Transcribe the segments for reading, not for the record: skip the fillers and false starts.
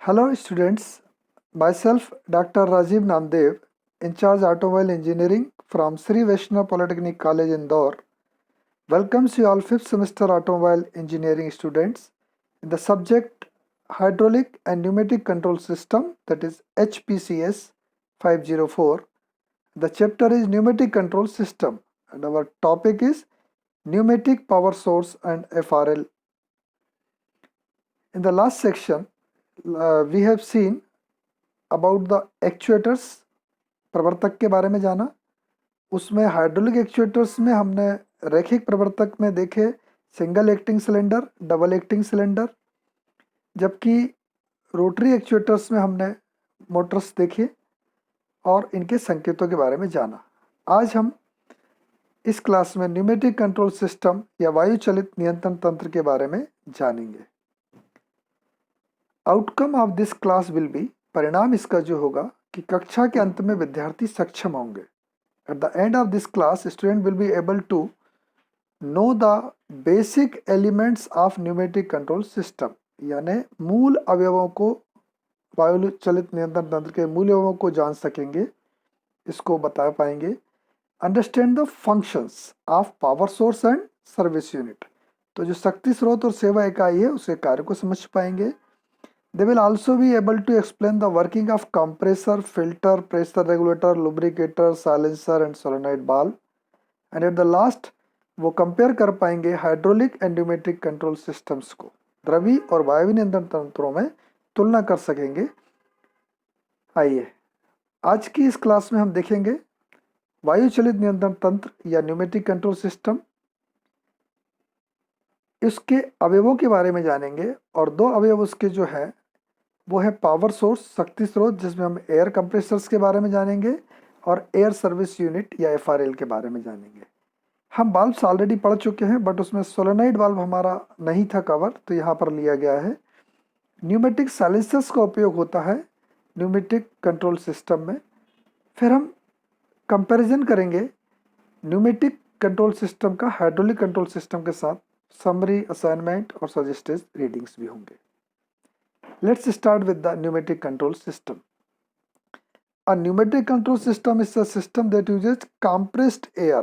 Hello students, myself Dr. Rajiv Namdev, in charge automobile engineering from Sri Vaishnav Polytechnic College Indore, welcomes you all 5th semester automobile engineering students in the subject hydraulic and pneumatic control system, that is HPCS 504. The chapter is pneumatic control system and our topic is pneumatic power source and FRL. In the last section, we have seen about the actuators, प्रवर्तक के बारे में जाना। उसमें hydraulic actuators में हमने रैखिक प्रवर्तक में देखे single acting cylinder, double acting cylinder, जबकि रोटरी एक्चुएटर्स में हमने मोटर्स देखे और इनके संकेतों के बारे में जाना। आज हम इस क्लास में न्यूमेटिक कंट्रोल सिस्टम या वायु चलित नियंत्रण तंत्र के बारे में जानेंगे। Outcome of this class will be, परिणाम इसका जो होगा कि कक्षा के अंत में विद्यार्थी सक्षम होंगे। At the end of this class student will be able to know the basic elements of pneumatic control system, यानी मूल अवयवों को, वायु चलित नियंत्रण तंत्र के मूल अवयवों को जान सकेंगे, इसको बता पाएंगे। Understand the functions of power source and service unit, तो जो शक्ति स्रोत और सेवा इकाई है उसके कार्य को समझ पाएंगे। They will also be able to explain the working of compressor, filter, pressure regulator, lubricator, silencer and solenoid valve. And at the last, वो कंपेयर कर पाएंगे hydraulic and pneumatic control systems को, द्रवी और वायु नियंत्रण तंत्रों में तुलना कर सकेंगे। आइए आज की इस क्लास में हम देखेंगे वायु चलित नियंत्रण तंत्र या न्यूमेटिक कंट्रोल सिस्टम, इसके अवयवों के बारे में जानेंगे। और दो अवयव उसके जो है वो है पावर सोर्स, शक्ति स्रोत, जिसमें हम एयर कंप्रेसर्स के बारे में जानेंगे, और एयर सर्विस यूनिट या एफआरएल के बारे में जानेंगे। हम वाल्व्स ऑलरेडी पढ़ चुके हैं, बट उसमें सोलेनॉइड वाल्व हमारा नहीं था कवर, तो यहाँ पर लिया गया है। न्यूमेटिक साइलेंसर्स का उपयोग होता है न्यूमेटिक कंट्रोल सिस्टम में। फिर हम कंपैरिजन करेंगे न्यूमेटिक कंट्रोल सिस्टम का हाइड्रोलिक कंट्रोल सिस्टम के साथ, समरी, असाइनमेंट और सजेस्टेड रीडिंग्स भी होंगे। Let's start with the pneumatic control system. A pneumatic control system is a system that uses compressed air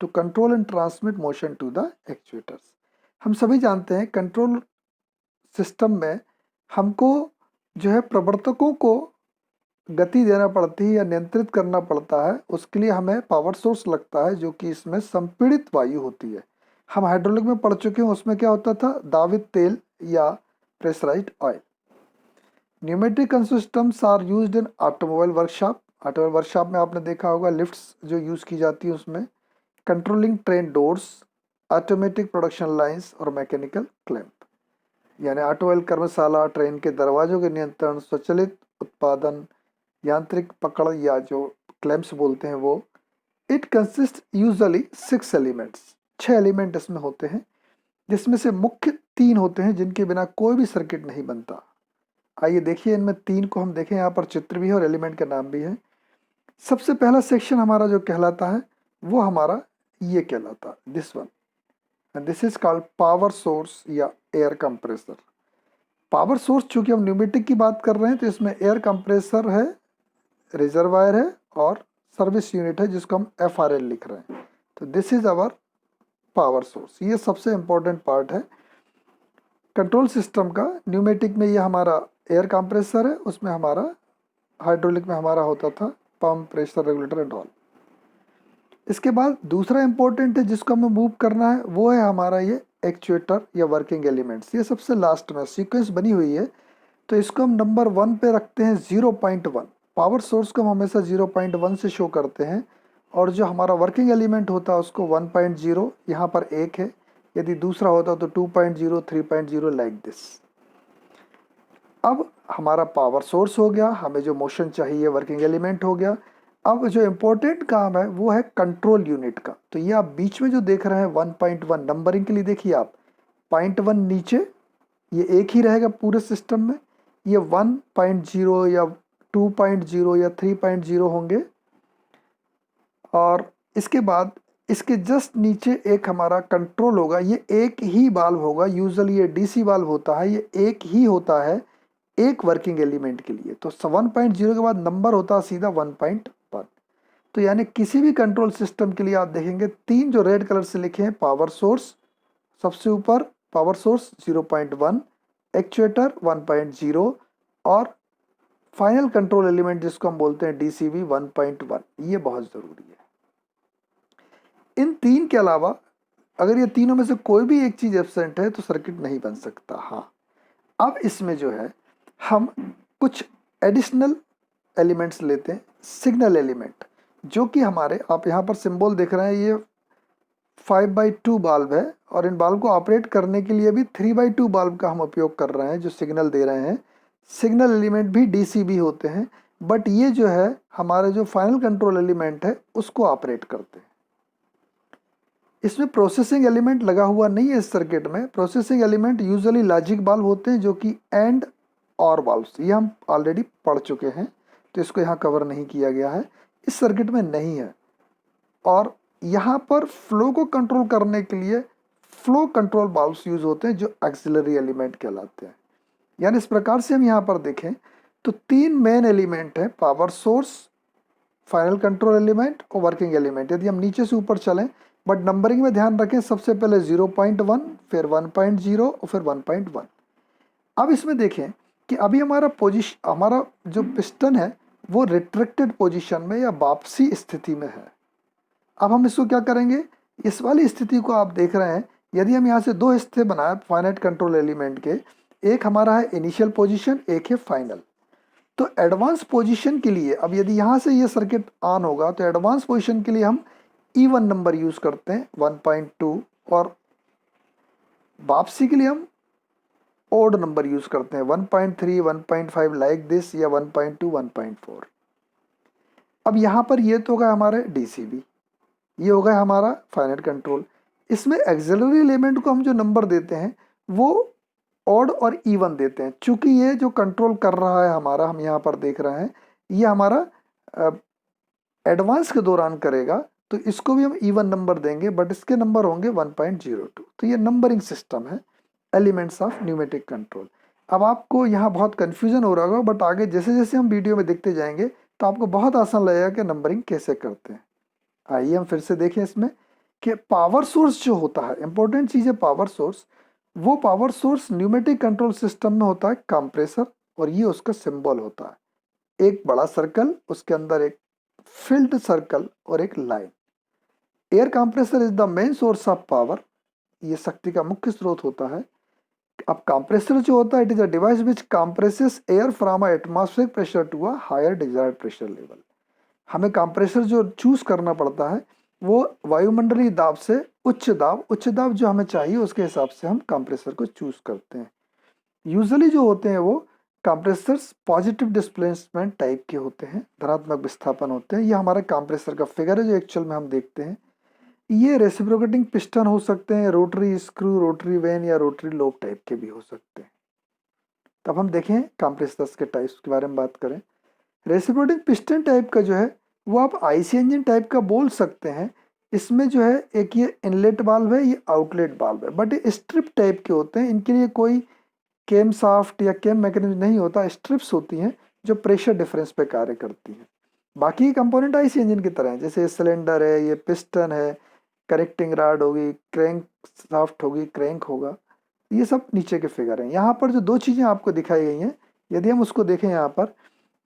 to control and transmit motion to the actuators. हम सभी जानते हैं control system में हमको जो है प्रवर्तकों को गति देना पड़ती है या नियंत्रित करना पड़ता है। उसके लिए हमें पावर सोर्स लगता है, जो कि इसमें संपीड़ित वायु होती है। हम हाइड्रोलिक में पढ़ चुके हैं, उसमें क्या होता था, दावित तेल या pressurised oil. Pneumatic systems are used in automobile workshop. Automobile workshop में आपने देखा होगा लिफ्ट्स जो यूज़ की जाती है उसमें, controlling train doors, automatic production lines और मैकेनिकल क्लैंप, यानी ऑटोमोबाइल कर्मशाला, ट्रेन के दरवाजों के नियंत्रण, स्वचालित उत्पादन, यांत्रिक पकड़ या जो क्लैंप्स बोलते हैं वो। It consist usually 6 elements, 6 element इसमें होते हैं, जिसमें से मुख्य 3 होते हैं जिनके बिना कोई भी सर्किट नहीं बनता। आइए देखिए, इनमें 3 को हम देखें, यहाँ पर चित्र भी है और एलिमेंट का नाम भी है। सबसे पहला सेक्शन हमारा जो कहलाता है वो हमारा ये कहलाता है, this one, and this is called power source या एयर कंप्रेसर। पावर सोर्स, चूंकि हम न्यूमेटिक की बात कर रहे हैं तो इसमें एयर कंप्रेसर है, रिजर्वायर है और सर्विस यूनिट है, जिसको हम FRL लिख रहे हैं। तो this is our power source, ये सबसे इंपॉर्टेंट पार्ट है कंट्रोल सिस्टम का। न्यूमेटिक में ये हमारा एयर कंप्रेसर है, उसमें हमारा हाइड्रोलिक में हमारा होता था pump, pressure regulator and all. इसके बाद दूसरा इंपॉर्टेंट है जिसको हमें मूव करना है, वो है हमारा ये एक्चुएटर या वर्किंग एलिमेंट्स। ये सबसे लास्ट में सीक्वेंस बनी हुई है, तो इसको हम नंबर 1 पे रखते हैं, 0.1। पावर सोर्स को हम हमेशा 0.1 से शो करते हैं, और जो हमारा वर्किंग एलिमेंट होता है उसको 1.0, यहाँ पर 1 है, यदि दूसरा होता तो 2.0, 3.0, लाइक दिस। अब हमारा पावर सोर्स हो गया, हमें जो मोशन चाहिए वर्किंग एलिमेंट हो गया। अब जो इम्पोर्टेंट काम है वो है कंट्रोल यूनिट का। तो ये आप बीच में जो देख रहे हैं 1.1, नंबरिंग के लिए देखिए आप, 0.1 नीचे, ये एक ही रहेगा पूरे सिस्टम में। ये 1.0 या 2.0 या 3.0 होंगे, और इसके बाद इसके जस्ट नीचे एक हमारा कंट्रोल होगा। ये एक ही वाल्व होगा, यूजुअली ये DC वाल्व होता है, ये एक ही होता है, एक वर्किंग एलिमेंट के लिए। तो 1.0 के बाद नंबर होता है सीधा 1.1। तो यानी किसी भी कंट्रोल सिस्टम के लिए आप देखेंगे तीन जो रेड कलर से लिखे हैं, पावर सोर्स सबसे ऊपर, पावर सोर्स 0.1, एक्चुएटर 1.0 और फाइनल कंट्रोल एलिमेंट जिसको हम बोलते हैं डीसीबी 1.1। ये बहुत ज़रूरी है। इन तीन के अलावा अगर ये तीनों में से कोई भी एक चीज़ एब्सेंट है तो सर्किट नहीं बन सकता। हाँ, अब इसमें जो है हम कुछ एडिशनल एलिमेंट्स लेते हैं, सिग्नल एलिमेंट, जो कि हमारे, आप यहाँ पर सिंबल देख रहे हैं, ये 5/2 बाल्ब है और इन बाल्ब को ऑपरेट करने के लिए भी 3/2 बाल्ब का हम उपयोग कर रहे हैं जो सिग्नल दे रहे हैं। सिग्नल एलिमेंट भी डीसीबी होते हैं, बट ये जो है हमारे जो फाइनल कंट्रोल एलिमेंट है उसको ऑपरेट करते हैं। इसमें प्रोसेसिंग एलिमेंट लगा हुआ नहीं है इस सर्किट में। प्रोसेसिंग एलिमेंट यूजुअली लॉजिक बाल्ब होते हैं जो कि एंड और बाल्ब्स, ये हम ऑलरेडी पढ़ चुके हैं तो इसको यहाँ कवर नहीं किया गया है, इस सर्किट में नहीं है। और यहाँ पर फ्लो को कंट्रोल करने के लिए फ्लो कंट्रोल बाल्ब्स यूज होते हैं जो एक्सिलरी एलिमेंट कहलाते हैं। यानी इस प्रकार से हम यहाँ पर देखें तो तीन मेन एलिमेंट है, power source, final control element और वर्किंग एलिमेंट। यदि हम नीचे से ऊपर चलें, बट नंबरिंग में ध्यान रखें, सबसे पहले 0.1, फिर 1.0 और फिर 1.1। अब इसमें देखें कि अभी हमारा जो पिस्टन है वो रिट्रैक्टेड पोजीशन में या वापसी स्थिति में है। अब हम इसको क्या करेंगे, इस वाली स्थिति को आप देख रहे हैं, यदि हम यहाँ से दो हिस्से बनाए फाइनाइट कंट्रोल एलिमेंट के, एक हमारा है इनिशियल पोजीशन, एक है फाइनल। तो एडवांस पोजीशन के लिए, अब यदि यहाँ से ये सर्किट ऑन होगा तो एडवांस पोजीशन के लिए हम इवन नंबर यूज करते हैं 1.2 और वापसी के लिए हम ओड नंबर यूज करते हैं 1.3, 1.5 लाइक दिस, या 1.2, 1.4। अब यहाँ पर ये तो होगा हमारे डीसीबी, ये होगा हमारा फाइनाइट कंट्रोल। इसमें एक्सिलरी एलिमेंट को हम जो नंबर देते हैं वो ऑड और इवन देते हैं। चूंकि ये जो कंट्रोल कर रहा है हमारा, हम यहाँ पर देख रहे हैं, ये हमारा एडवांस के दौरान करेगा तो इसको भी हम इवन नंबर देंगे, बट इसके नंबर होंगे 1.02। तो ये नंबरिंग सिस्टम है एलिमेंट्स ऑफ न्यूमेटिक कंट्रोल। अब आपको यहाँ बहुत कन्फ्यूजन हो रहा होगा, बट आगे जैसे जैसे हम वीडियो में देखते जाएंगे तो आपको बहुत आसान लगेगा कि नंबरिंग कैसे करते हैं। आइए हम फिर से देखें इसमें कि पावर सोर्स जो होता है, इंपॉर्टेंट चीज़ है पावर सोर्स। वो power source pneumatic control system में होता है कंप्रेसर, और ये उसका सिंबल होता है, एक बड़ा सर्कल, उसके अंदर एक फिल्ड सर्कल और एक line. Air compressor is the main source of power, ये शक्ति का मुख्य स्रोत होता है। अब कंप्रेसर जो होता है, it is a device which compresses air from a atmospheric pressure to a higher desired pressure level. हमें कंप्रेसर जो चूज करना पड़ता है वो वायुमंडलीय दाब से उच्च दाब जो हमें चाहिए उसके हिसाब से हम कंप्रेसर को चूज करते हैं। यूजुअली जो होते हैं वो कंप्रेसर्स पॉजिटिव डिस्प्लेसमेंट टाइप के होते हैं, धनात्मक विस्थापन होते हैं। ये हमारा कंप्रेसर का फिगर है जो एक्चुअल में हम देखते हैं। ये रेसिप्रोकेटिंग पिस्टन हो सकते हैं, रोटरी स्क्रू, रोटरी वेन या रोटरी लोब टाइप के भी हो सकते हैं। तब हम देखें कंप्रेसर्स के टाइप्स के बारे में बात करें। रेसिप्रोकेटिंग पिस्टन टाइप का जो है वो आप आईसी इंजन टाइप का बोल सकते हैं। इसमें जो है एक ये इनलेट वाल्व है, ये आउटलेट वाल्व है, बट ये स्ट्रिप टाइप के होते हैं। इनके लिए कोई केम साफ्ट या केम मैकेनिज्म नहीं होता, स्ट्रिप्स होती हैं जो प्रेशर डिफरेंस पे कार्य करती हैं। बाकी कंपोनेंट आईसी इंजन की तरह है, जैसे सिलेंडर है, ये पिस्टन है, कनेक्टिंग रॉड होगी, क्रैंक साफ्ट होगी, क्रैंक होगा, ये सब नीचे के फिगर हैं। यहाँ पर जो दो चीज़ें आपको दिखाई गई हैं, यदि हम उसको देखें यहाँ पर,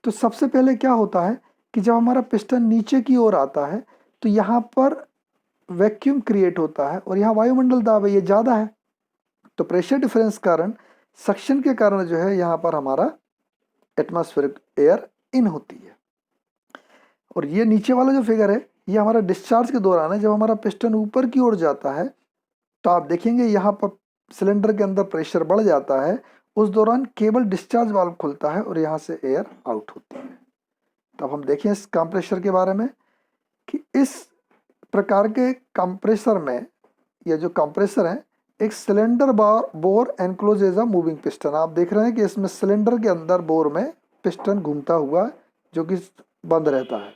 तो सबसे पहले क्या होता है कि जब हमारा पिस्टन नीचे की ओर आता है तो यहाँ पर वैक्यूम क्रिएट होता है और यहाँ वायुमंडल दाब है ये ज़्यादा है, तो प्रेशर डिफरेंस कारण, सक्शन के कारण जो है यहाँ पर हमारा एटमॉस्फेरिक एयर इन होती है। और ये नीचे वाला जो फिगर है ये हमारा डिस्चार्ज के दौरान है। जब हमारा पिस्टन ऊपर की ओर जाता है तो आप देखेंगे यहाँ पर सिलेंडर के अंदर प्रेशर बढ़ जाता है, उस दौरान केवल डिस्चार्ज वाल्व खुलता है और यहाँ से एयर आउट होती है। तब हम देखें इस कंप्रेसर के बारे में कि इस प्रकार के कंप्रेसर में, ये जो कंप्रेसर है, एक cylinder bore enclose as a moving piston. आप देख रहे हैं कि इसमें सिलेंडर के अंदर बोर में पिस्टन घूमता हुआ जो कि बंद रहता है।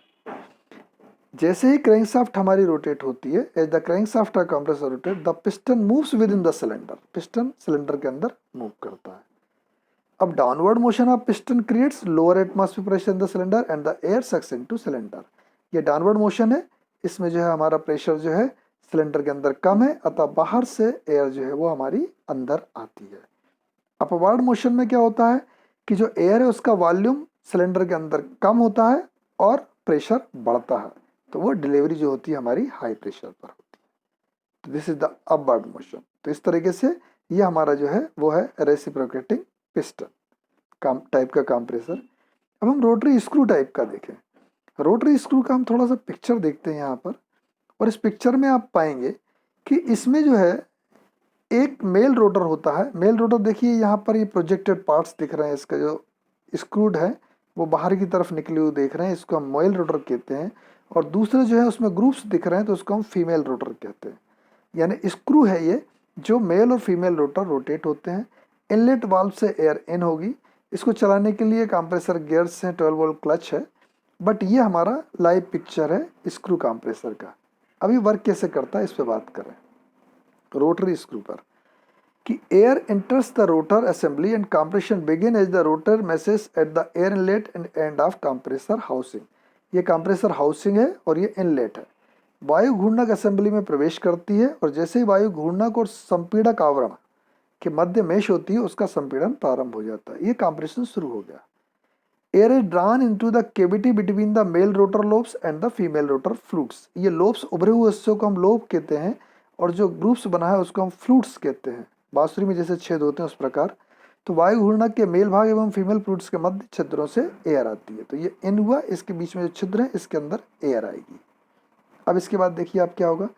जैसे ही क्रैंकशाफ्ट हमारी रोटेट होती है, as the crankshaft of compressor rotate, the piston moves within the cylinder, piston cylinder के अंदर मूव करता है। अब downward motion of piston creates lower atmosphere pressure in the cylinder and the air sucks into cylinder. ये downward motion है, इसमें जो है हमारा प्रेशर जो है सिलेंडर के अंदर कम है, अतः बाहर से एयर जो है वो हमारी अंदर आती है। अपवर्ड मोशन में क्या होता है कि जो एयर है उसका वॉल्यूम सिलेंडर के अंदर कम होता है और प्रेशर बढ़ता है, तो वो डिलीवरी जो होती है हमारी हाई प्रेशर पर होती है। तो this is the upward motion. तो इस तरीके से ये हमारा जो है वो है रेसिप्रोकेटिंग पिस्टन काम टाइप का कंप्रेसर। अब हम रोटरी स्क्रू टाइप का देखें। रोटरी स्क्रू का हम थोड़ा सा पिक्चर देखते हैं यहाँ पर, और इस पिक्चर में आप पाएंगे कि इसमें जो है एक मेल रोटर होता है। मेल रोटर देखिए यहाँ पर ये प्रोजेक्टेड पार्ट्स दिख रहे हैं, इसका जो स्क्रूड है वो बाहर की तरफ निकले हुए देख रहे हैं, इसको हम मेल रोटर कहते हैं। और दूसरे जो है उसमें ग्रुप्स दिख रहे हैं तो उसको हम फीमेल रोटर कहते हैं। यानी स्क्रू है ये जो मेल और फीमेल रोटर रोटेट होते हैं। इनलेट वाल्व से एयर इन होगी, इसको चलाने के लिए कंप्रेसर गियर्स हैं, 12 वोल्ट क्लच है। बट ये हमारा लाइव पिक्चर है स्क्रू कंप्रेसर का। अभी वर्क कैसे करता है इस पर बात करें। रोटरी स्क्रू पर कि air enters the rotor assembly and compression begin as the rotor meshes at the air inlet end end of compressor housing. ये कंप्रेसर हाउसिंग है और ये इनलेट है। वायु घूर्णक असेंबली में प्रवेश करती है और जैसे ही वायु घूर्णक और संपीड़क आवरण के मध्य मेश होती है उसका संपीड़न प्रारंभ हो जाता है। ये कंप्रेशन शुरू हो गया। Air is drawn into the cavity between the male rotor lobes and the female rotor flutes. ये लोब्स उभरे हुए हिस्सों को हम लोब कहते हैं और जो ग्रुप्स बना है उसको हम फ्लूट्स कहते हैं। बांसुरी में जैसे छेद होते हैं उस प्रकार। तो वायु घूर्णक के मेल भाग एवं फीमेल फ्लूट्स के मध्य छिद्रों से एयर आती है। तो ये इन हुआ, इसके बीच में जो छिद्र है इसके अंदर एयर आएगी। अब इसके बाद देखिए आप क्या होगा।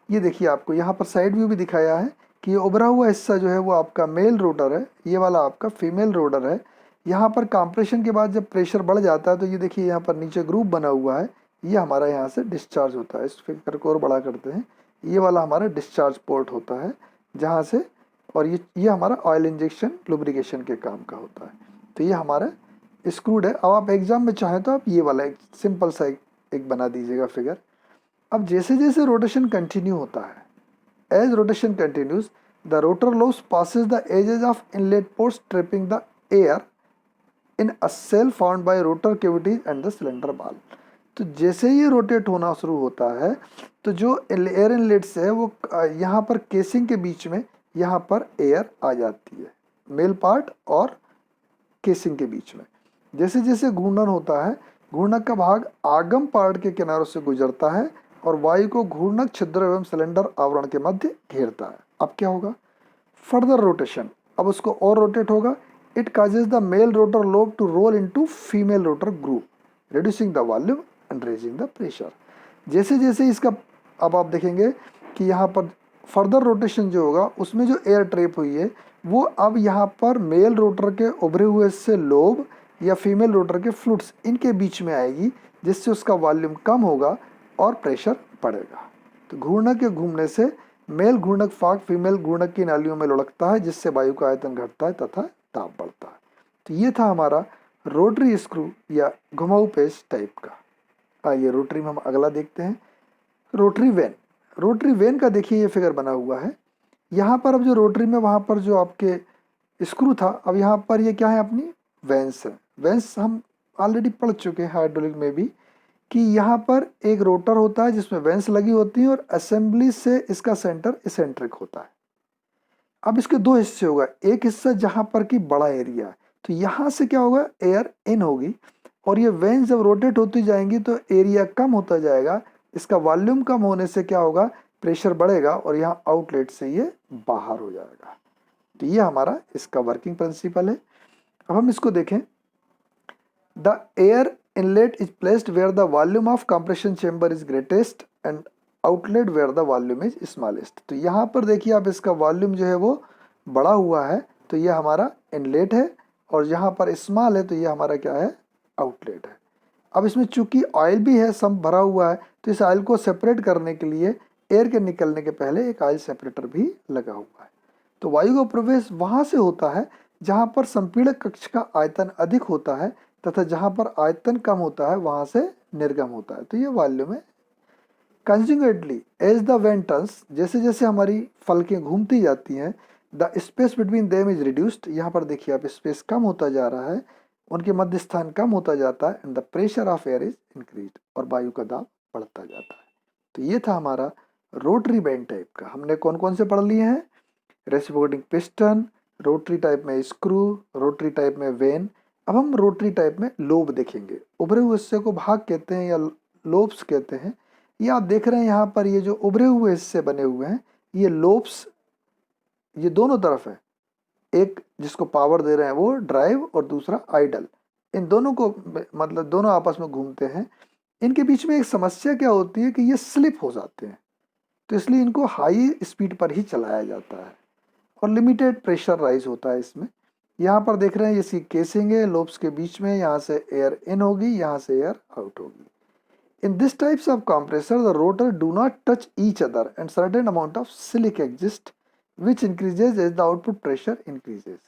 ये देखिए आपको यहाँ पर साइड व्यू भी दिखाया है कि ये उभरा हुआ हिस्सा जो है वो आपका मेल रोटर है, ये वाला आपका फीमेल रोटर है। यहाँ पर कंप्रेशन के बाद जब प्रेशर बढ़ जाता है तो ये देखिए यहाँ पर नीचे ग्रुप बना हुआ है, ये हमारा यहाँ से डिस्चार्ज होता है। इस फिगर को और बड़ा करते हैं, ये वाला हमारा डिस्चार्ज पोर्ट होता है जहाँ से, और ये हमारा ऑयल इंजेक्शन लुब्रिकेशन के काम का होता है। तो ये हमारा स्क्रूड है। अब आप एग्जाम में चाहें तो आप ये वाला एक सिंपल सा एक बना दीजिएगा फिगर। अब जैसे जैसे रोटेशन कंटिन्यू होता है, as rotation continues the rotor lobes passes the edges of inlet ports trapping the air in a cell formed by rotor cavities and the cylinder valve। तो जैसे ही रोटेट होना शुरू होता है तो जो एयर इनलेट्स है वो यहाँ पर केसिंग के बीच में यहाँ पर एयर आ जाती है, मेल पार्ट और केसिंग के बीच में। जैसे जैसे घूर्णन होता है, घूर्णक का भाग आगम पार्ट के किनारों से गुजरता है और वायु को घूर्णक छिद्र एवं सिलेंडर आवरण के मध्य घेरता है। अब क्या होगा, फर्दर रोटेशन, अब उसको और रोटेट होगा। It causes the male rotor lobe to roll into female rotor groove reducing the volume and raising the pressure. जैसे जैसे इसका, अब आप देखेंगे कि यहाँ पर फर्दर रोटेशन जो होगा उसमें जो एयर ट्रैप हुई है वो अब यहाँ पर मेल रोटर के उभरे हुए से लोब या फीमेल रोटर के फ्लूट्स इनके बीच में आएगी, जिससे उसका वॉल्यूम कम होगा और प्रेशर बढ़ेगा। तो घूर्णक के घूमने से मेल घूर्णक फाक फीमेल घूर्णक की नालियों में लुढ़कता है, जिससे वायु का आयतन घटता है तथा दाब बढ़ता है। तो ये था हमारा रोटरी स्क्रू या घुमाऊ पेच टाइप का। आइए रोटरी में हम अगला देखते हैं, रोटरी वैन। रोटरी वैन का देखिए ये फिगर बना हुआ है। यहाँ पर अब जो रोटरी में वहाँ पर जो आपके स्क्रू था, अब यहाँ पर ये क्या है, अपनी वैंस है। वैंस हम ऑलरेडी पढ़ चुके हैं हाइड्रोलिक में भी कि यहाँ पर एक रोटर होता है जिसमें वैंस लगी होती है और असेंबली से इसका सेंटर इसेंट्रिक होता है। अब इसके दो हिस्से होगा, एक हिस्सा जहाँ पर कि बड़ा एरिया है, तो यहाँ से क्या होगा, एयर इन होगी और ये वेन्स जब रोटेट होती जाएंगी तो एरिया कम होता जाएगा। इसका वॉल्यूम कम होने से क्या होगा, प्रेशर बढ़ेगा और यहाँ आउटलेट से ये बाहर हो जाएगा। तो ये हमारा इसका वर्किंग प्रिंसिपल है। अब हम इसको देखें। The air inlet is placed where the volume of compression chamber is greatest and outlet where the volume is smallest. तो यहाँ पर देखिए आप, इसका वॉल्यूम जो है वो बड़ा हुआ है तो ये हमारा इनलेट है, और यहाँ पर स्मॉल है तो ये हमारा क्या है, आउटलेट है। अब इसमें चूंकि ऑयल भी है, सब भरा हुआ है, तो इस ऑयल को सेपरेट करने के लिए एयर के निकलने के पहले एक ऑयल सेपरेटर भी लगा हुआ है। तो वायु का प्रवेश वहाँ से होता है जहाँ पर संपीड़क कक्ष का आयतन अधिक होता है तथा जहाँ पर आयतन कम होता है वहाँ से निर्गम होता है। तो ये वॉल्यूम है। कंजुगेटली एज द वेन टर्न्स, जैसे जैसे हमारी फलकें घूमती जाती हैं, the space between them is reduced, यहाँ पर देखिए आप स्पेस कम होता जा रहा है, उनके मध्य स्थान कम होता जाता है, and the pressure of air is increase, और वायु का दाब बढ़ता जाता है। तो ये था हमारा रोटरी बैंड टाइप का। हमने कौन कौन से पढ़ लिए हैं? रेसिप्रोकेटिंग पिस्टन, रोटरी टाइप में स्क्रू, रोटरी टाइप में वेन। अब हम रोटरी टाइप में लोब देखेंगे। उभरे हुए हिस्से को भाग कहते हैं या लोब्स कहते हैं। ये आप देख रहे हैं यहाँ पर, ये जो उभरे हुए हिस्से बने हुए हैं ये लोब्स, ये दोनों तरफ है। एक जिसको पावर दे रहे हैं वो ड्राइव और दूसरा आइडल, इन दोनों को मतलब दोनों आपस में घूमते हैं। इनके बीच में एक समस्या क्या होती है कि ये स्लिप हो जाते हैं, तो इसलिए इनको हाई स्पीड पर ही चलाया जाता है और लिमिटेड प्रेशर राइज होता है इसमें। यहाँ पर देख रहे हैं ये सी केसिंग है लोब्स के बीच में, यहाँ से एयर इन होगी, यहाँ से एयर आउट होगी। In this types of compressor the rotor do not touch each other and certain amount of सिलिक exist which increases as the output pressure increases.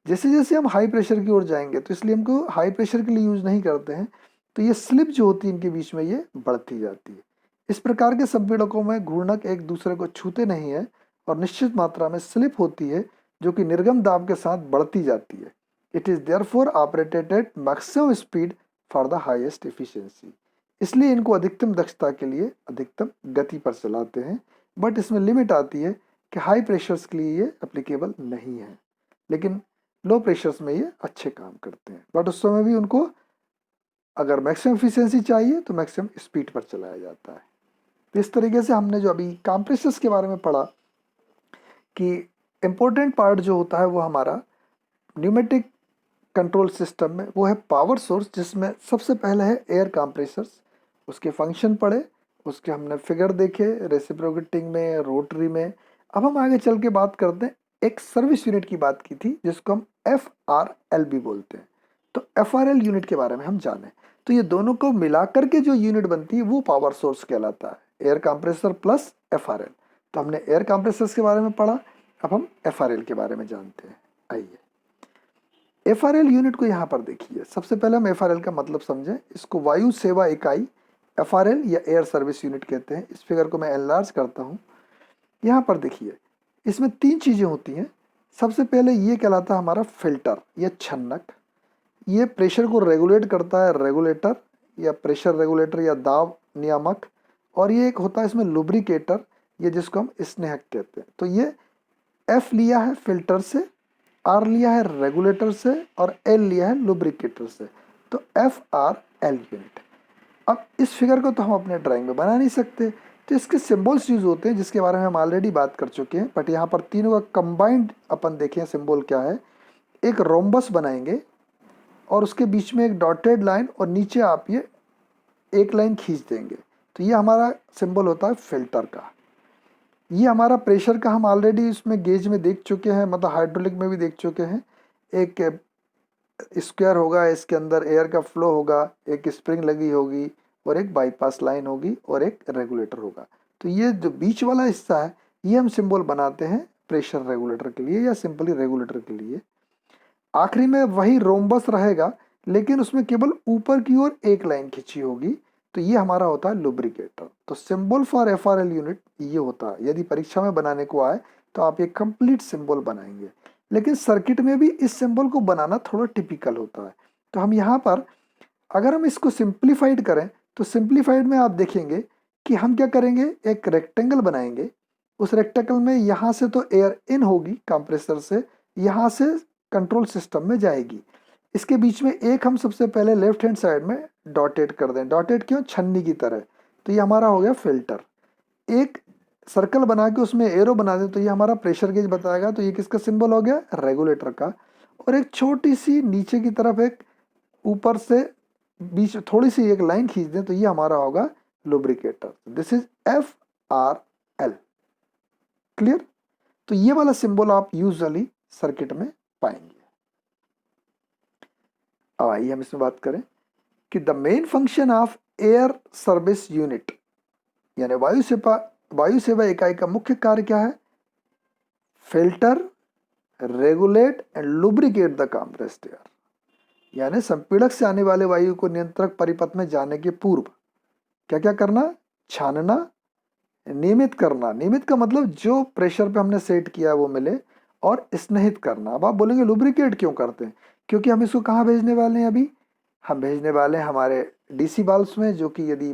जैसे जैसे हम हाई प्रेशर की ओर जाएंगे तो इसलिए हमको हाई प्रेशर के लिए यूज नहीं करते हैं, तो ये स्लिप जो होती है इनके बीच में ये बढ़ती जाती है। इस प्रकार के संपीड़कों में घूर्णक एक दूसरे को छूते नहीं है और निश्चित मात्रा में स्लिप होती है जो कि निर्गम दाब के साथ बढ़ती जाती है। It is therefore operated at maximum speed for the highest efficiency. इसलिए इनको अधिकतम दक्षता के लिए अधिकतम गति पर चलाते हैं, बट इसमें लिमिट आती है कि हाई प्रेशर्स के लिए ये एप्लीकेबल नहीं है, लेकिन लो प्रेशर्स में ये अच्छे काम करते हैं। बट उस समय भी उनको अगर मैक्सिमम एफिशिएंसी चाहिए तो मैक्सिमम स्पीड पर चलाया जाता है। तो इस तरीके से हमने जो अभी कंप्रेसर्स के बारे में पढ़ा कि इम्पोर्टेंट पार्ट जो होता है वो हमारा न्यूमेटिक कंट्रोल सिस्टम में वो है पावर सोर्स, जिसमें सबसे पहले है एयर कंप्रेसर्स। उसके फंक्शन पढ़े, उसके हमने फिगर देखे रेसिप्रोकेटिंग में, रोटरी में। अब हम आगे चल के बात करते हैं, एक सर्विस यूनिट की बात की थी जिसको हम FRL भी बोलते हैं। तो FRL यूनिट के बारे में हम जाने, तो ये दोनों को मिलाकर के जो यूनिट बनती है वो पावर सोर्स कहलाता है, एयर कंप्रेसर प्लस FRL। तो हमने एयर कंप्रेसर्स के बारे में पढ़ा, अब हम FRL के बारे में जानते हैं। आइए FRL यूनिट को यहाँ पर देखिए। सबसे पहले हम FRL का मतलब समझें। इसको वायु सेवा इकाई FRL या एयर सर्विस यूनिट कहते हैं। इस फिगर को मैं एनलार्ज करता हूँ। यहाँ पर देखिए इसमें 3 चीज़ें होती हैं। सबसे पहले ये कहलाता है हमारा फिल्टर या छन्नक। ये प्रेशर को रेगुलेट करता है, रेगुलेटर या प्रेशर रेगुलेटर या दाब नियामक। और ये एक होता है इसमें लुब्रिकेटर, ये जिसको हम स्नेहक कहते हैं। तो ये F लिया है फिल्टर से, R लिया है रेगुलेटर से और L लिया है लुब्रिकेटर से। तो FRL यूनिट। अब इस फिगर को तो हम अपने ड्राइंग में बना नहीं सकते, तो इसके सिंबल्स यूज होते हैं जिसके बारे में हम ऑलरेडी बात कर चुके हैं। बट यहाँ पर तीनों का कंबाइंड अपन देखें सिंबल क्या है। एक रोम्बस बनाएंगे और उसके बीच में एक डॉटेड लाइन और नीचे आप ये एक लाइन खींच देंगे, तो ये हमारा सिंबल होता है फिल्टर का। ये हमारा प्रेशर का हम ऑलरेडी इसमें गेज में देख चुके हैं, मतलब हाइड्रोलिक में भी देख चुके हैं। एक स्क्वायर होगा, इसके अंदर एयर का फ्लो होगा, एक स्प्रिंग लगी होगी और एक बाईपास लाइन होगी और एक रेगुलेटर होगा। तो ये जो बीच वाला हिस्सा है ये हम सिंबल बनाते हैं प्रेशर रेगुलेटर के लिए या सिंपली रेगुलेटर के लिए। आखिरी में वही रोम्बस रहेगा लेकिन उसमें केवल ऊपर की ओर एक लाइन खींची होगी, तो ये हमारा होता है लुब्रिकेटर। तो सिंबल फॉर FRL यूनिट ये होता है। यदि परीक्षा में बनाने को आए तो आप ये कंप्लीट सिंबल बनाएंगे, लेकिन सर्किट में भी इस सिंबल को बनाना थोड़ा टिपिकल होता है। तो हम यहाँ पर अगर हम इसको सिंप्लीफाइड करें तो सिंप्लीफाइड में आप देखेंगे कि हम क्या करेंगे, एक रेक्टेंगल बनाएंगे। उस रेक्टेंगल में यहाँ से तो एयर इन होगी कंप्रेसर से, यहाँ से कंट्रोल सिस्टम में जाएगी। इसके बीच में एक हम सबसे पहले लेफ्ट हैंड साइड में डॉटेड कर दें। डॉटेड क्यों, छन्नी की तरह। तो ये हमारा हो गया फिल्टर। एक सर्कल बना के उसमें एरो बना दें तो ये हमारा प्रेशर गेज बताएगा। तो ये किसका सिंबल हो गया, रेगुलेटर का। और एक छोटी सी नीचे की तरफ एक ऊपर से बीच थोड़ी सी एक लाइन खींच दें तो ये हमारा होगा lubricator. This is FRL। Clear. तो ये वाला सिंबल आप यूजुअली सर्किट में पाएंगे। अब आइए हम इसमें बात करें कि the main function of air service unit यानी वायु सेवा इकाई का मुख्य कार्य क्या है, filter, regulate and lubricate the compressed air. यानी संपीड़क से आने वाले वायु को नियंत्रक परिपथ में जाने के पूर्व क्या क्या करना, छानना, नियमित करना। नियमित का मतलब जो प्रेशर पे हमने सेट किया है वो मिले, और स्नेहित करना। अब आप बोलेंगे लुब्रिकेट क्यों करते हैं? क्योंकि हम इसको कहाँ भेजने वाले हैं? अभी हम भेजने वाले हैं हमारे डीसी वाल्व्स में, जो कि यदि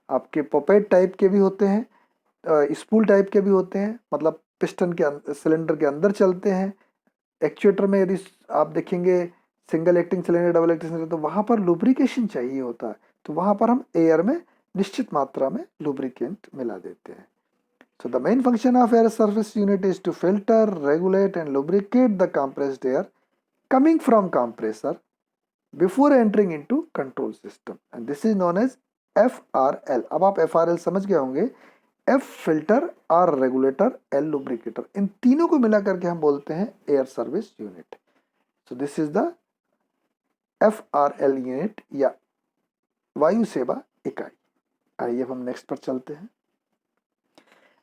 आपके पॉपेट टाइप के भी होते हैं, स्पूल टाइप के भी होते हैं, मतलब पिस्टन के सिलेंडर के अंदर चलते हैं। एक्चुएटर में यदि आप देखेंगे single acting cylinder, double acting cylinder, तो वहाँ पर लुब्रिकेशन चाहिए होता है, तो वहाँ पर हम एयर में निश्चित मात्रा में लुब्रिकेंट मिला देते हैं। So the main function of air surface unit is to filter, regulate and lubricate the compressed air coming from compressor before entering into control system, and this is known as FRL। अब आप FRL समझ गए होंगे, F filter, R regulator, L lubricator, इन तीनों को मिला करके हम बोलते हैं air service unit. So this is the FRL unit या वायु सेवा इकाई। आइए अब हम नेक्स्ट पर चलते हैं।